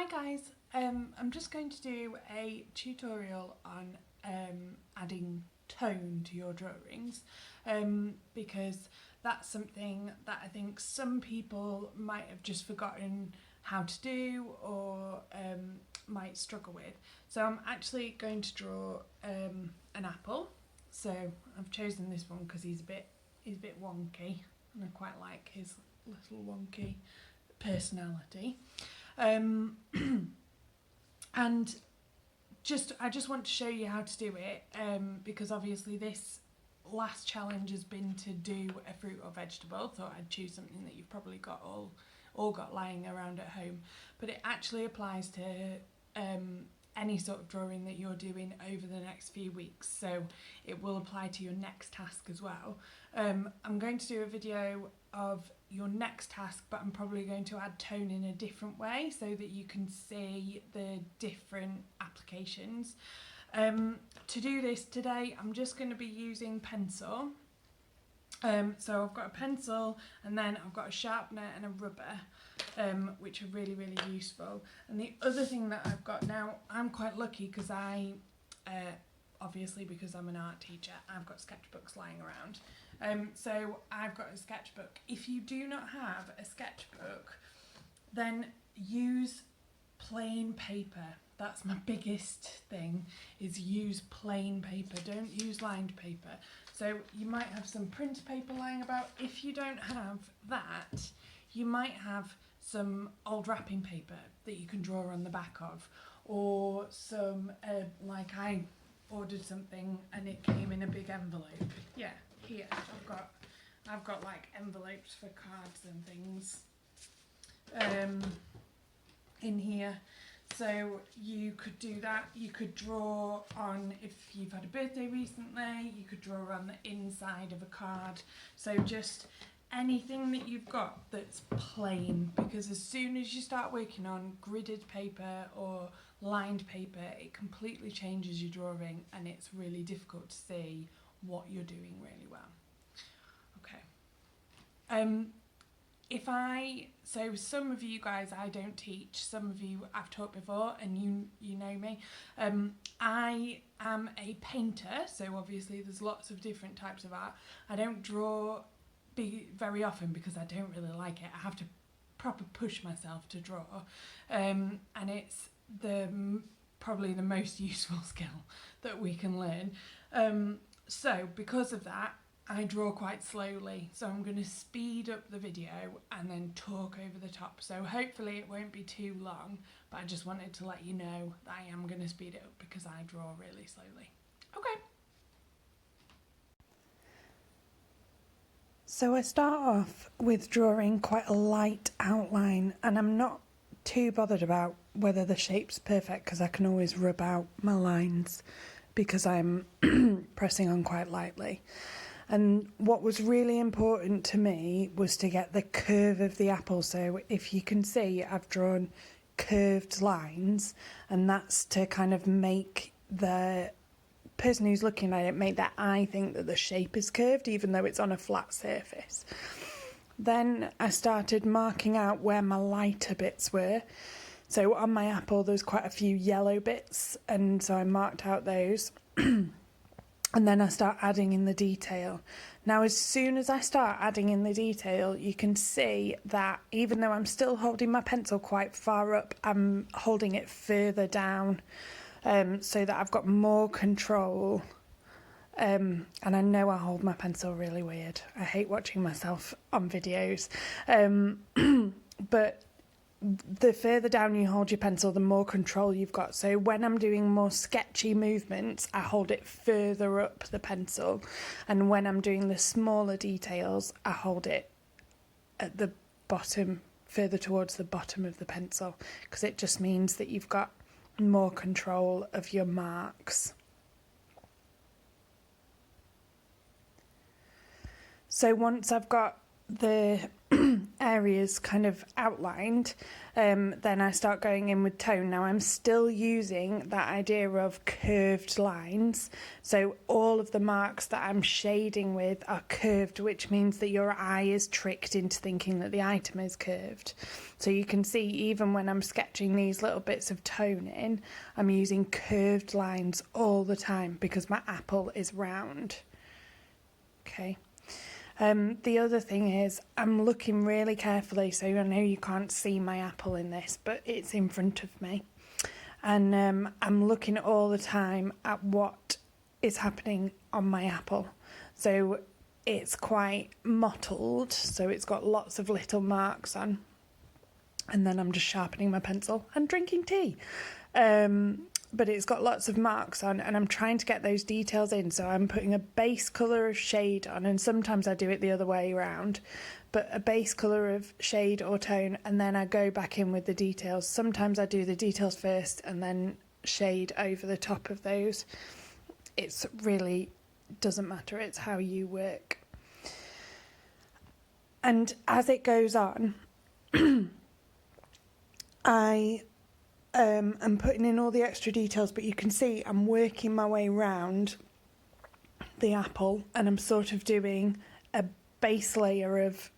Hi guys, I'm just going to do a tutorial on adding tone to your drawings because that's something that I think some people might have just forgotten how to do or might struggle with. So I'm actually going to draw an apple. So I've chosen this one because he's a bit wonky and I quite like his little wonky personality. And I just want to show you how to do it because obviously this last challenge has been to do a fruit or vegetable. Thought I'd choose something that you've probably got all got lying around at home, but it actually applies to any sort of drawing that you're doing over the next few weeks, so it will apply to your next task as well. I'm going to do a video of your next task, but I'm probably going to add tone in a different way so that you can see the different applications. To do this today, I'm just going to be using pencil. So I've got a pencil and then I've got a sharpener and a rubber, which are really useful. And the other thing that I've got now, I'm quite lucky because obviously because I'm an art teacher, I've got sketchbooks lying around. So I've got a sketchbook. If you do not have a sketchbook, then use plain paper. That's my biggest thing, is use plain paper. Don't use lined paper. So you might have some print paper lying about. If you don't have that, you might have some old wrapping paper that you can draw on the back of, or some, like I ordered something and it came in a big envelope. Yeah, here I've got like envelopes for cards and things in here. So you could do that. You could draw on, if you've had a birthday recently, you could draw on the inside of a card. So just anything that you've got that's plain, because as soon as you start working on gridded paper or lined paper, it completely changes your drawing and it's really difficult to see what you're doing really well. Okay. So some of you guys I don't teach, some of you I've taught before and you know me. I am a painter, so obviously there's lots of different types of art. I don't draw very often because I don't really like it. I have to proper push myself to draw, and it's probably the most useful skill that we can learn. So because of that, I draw quite slowly, so I'm going to speed up the video and then talk over the top. So hopefully it won't be too long, but I just wanted to let you know that I am going to speed it up because I draw really slowly. Okay. So I start off with drawing quite a light outline, and I'm not too bothered about whether the shape's perfect because I can always rub out my lines because I'm pressing on quite lightly. And what was really important to me was to get the curve of the apple. So if you can see, I've drawn curved lines, and that's to kind of make the person who's looking at it make their eye think that the shape is curved, even though it's on a flat surface. Then I started marking out where my lighter bits were. So on my apple, there's quite a few yellow bits, and so I marked out those. And then I start adding in the detail. Now, as soon as I start adding in the detail, you can see that even though I'm still holding my pencil quite far up, I'm holding it further down so that I've got more control. And I know I hold my pencil really weird. I hate watching myself on videos. But the further down you hold your pencil, the more control you've got. So when I'm doing more sketchy movements, I hold it further up the pencil. And when I'm doing the smaller details, I hold it at the bottom, further towards the bottom of the pencil, because it just means that you've got more control of your marks. So once I've got the areas kind of outlined, then I start going in with tone. Now I'm still using that idea of curved lines, so all of the marks that I'm shading with are curved, which means that your eye is tricked into thinking that the item is curved. So you can see even when I'm sketching these little bits of tone in, I'm using curved lines all the time because my apple is round. Okay. The other thing is I'm looking really carefully, so I know you can't see my apple in this, but it's in front of me. And I'm looking all the time at what is happening on my apple. So it's quite mottled, so it's got lots of little marks on. And then I'm just sharpening my pencil and drinking tea. But it's got lots of marks on, and I'm trying to get those details in, so I'm putting a base colour of shade on, and sometimes I do it the other way around, but a base colour of shade or tone, and then I go back in with the details. Sometimes I do the details first and then shade over the top of those. It's really doesn't matter, it's how you work. And as it goes on, I'm putting in all the extra details, but you can see I'm working my way round the apple, and I'm sort of doing a base layer of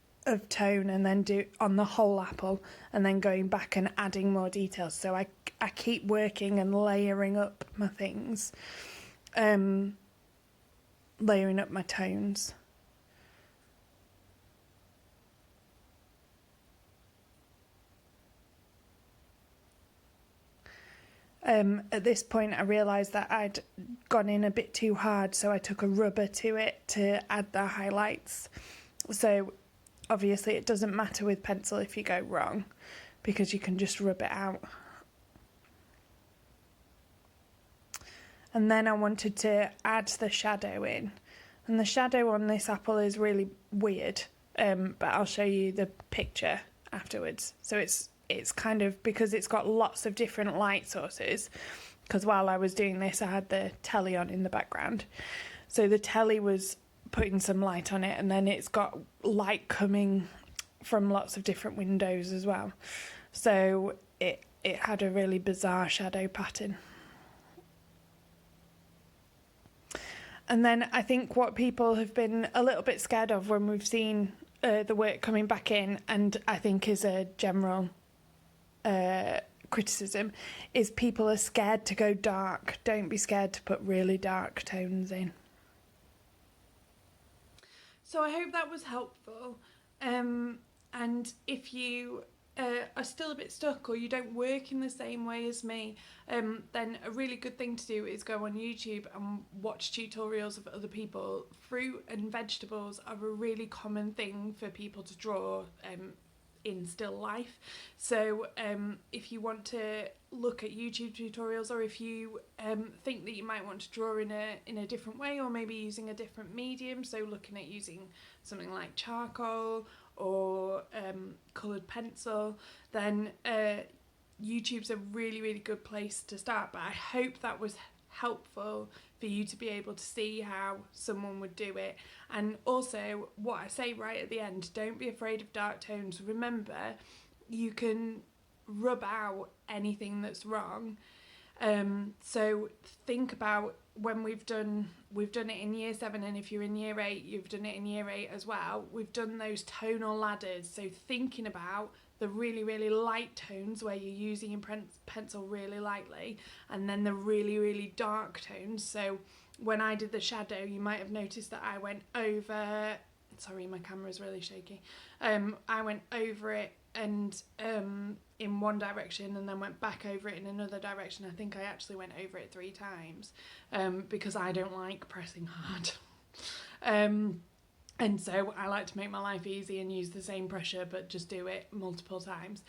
tone and then do on the whole apple, and then going back and adding more details. So I keep working and layering up my things, layering up my tones. At this point I realised that I'd gone in a bit too hard, so I took a rubber to it to add the highlights. So obviously it doesn't matter with pencil if you go wrong, because you can just rub it out. And then I wanted to add the shadow in, and the shadow on this apple is really weird, but I'll show you the picture afterwards. So it's kind of, because it's got lots of different light sources, because while I was doing this I had the telly on in the background, so the telly was putting some light on it, and then it's got light coming from lots of different windows as well, so it had a really bizarre shadow pattern. And then I think what people have been a little bit scared of when we've seen the work coming back in, and I think is a general criticism, is people are scared to go dark. Don't be scared to put really dark tones in. So I hope that was helpful, and if you are still a bit stuck, or you don't work in the same way as me, then a really good thing to do is go on YouTube and watch tutorials of other people. Fruit and vegetables are a really common thing for people to draw in still life, so if you want to look at YouTube tutorials, or if you think that you might want to draw in a different way, or maybe using a different medium, so looking at using something like charcoal or coloured pencil, then YouTube's a really good place to start. But I hope that was helpful for you to be able to see how someone would do it. And also, what I say right at the end, don't be afraid of dark tones. Remember, you can rub out anything that's wrong. So think about when we've done it in year 7, and if you're in year 8, you've done it in year 8 as well. We've done those tonal ladders, so thinking about the really light tones where you're using your pencil really lightly, and then the really dark tones. So when I did the shadow, you might have noticed that I went over, sorry, my camera's really shaky, I went over it and in one direction, and then went back over it in another direction. I think I actually went over it 3 times, because I don't like pressing hard. And so I like to make my life easy and use the same pressure, but just do it multiple times.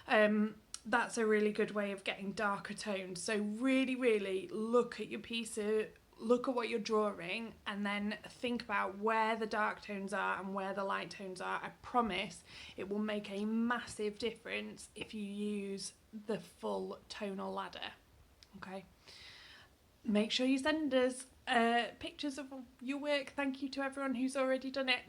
That's a really good way of getting darker tones. So really look at your piece of, look at what you're drawing, and then think about where the dark tones are and where the light tones are. I promise it will make a massive difference if you use the full tonal ladder. Okay, make sure you send us pictures of your work. Thank you to everyone who's already done it.